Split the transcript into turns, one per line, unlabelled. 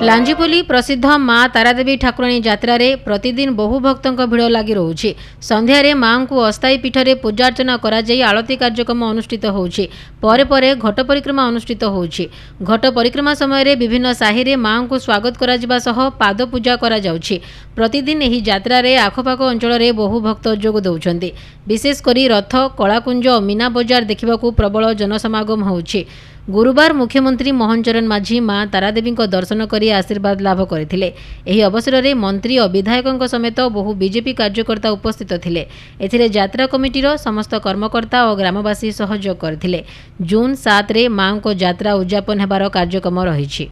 लांजीपोली प्रसिद्ध माँ तारादेवी ठाकुराणी यात्रा रे प्रतिदिन बहु भक्तों भिड़ लगी रोचे। संध्यारे माँ को अस्थायी पीठरे पूजार्चना करा जाई आलती कार्यक्रम अनुष्ठित होउछि। परे परे घट परिक्रमा अनुष्ठित होउछि। घट परिक्रमा समय विभिन्न साहि रे माँ को स्वागत करा जिबा सह पाद पूजा करा जाउछि। प्रतिदिन एही यात्रा रे आखपाख अंचल रे बहु भक्त जोग दउछन्ति। विशेष करी रथ कलाकुंज मीना बजार देखिबाकू प्रबल जनसमागम होउछि। गुरुवार मुख्यमंत्री मोहन चरण माझी माँ तारादेवी दर्शन कर आशीर्वाद लाभ करथिले। एही अवसर में मंत्री और विधायकों समेत बहु बीजेपी कार्यकर्ता उपस्थित थिले। एथिरे यात्रा कमिटीर समस्त कर्मकर्ता और ग्रामवासी सहयोग करथिले। जून 7 रे माँ को यात्रा उद्यापन हेबार कार्यक्रम रहिछि।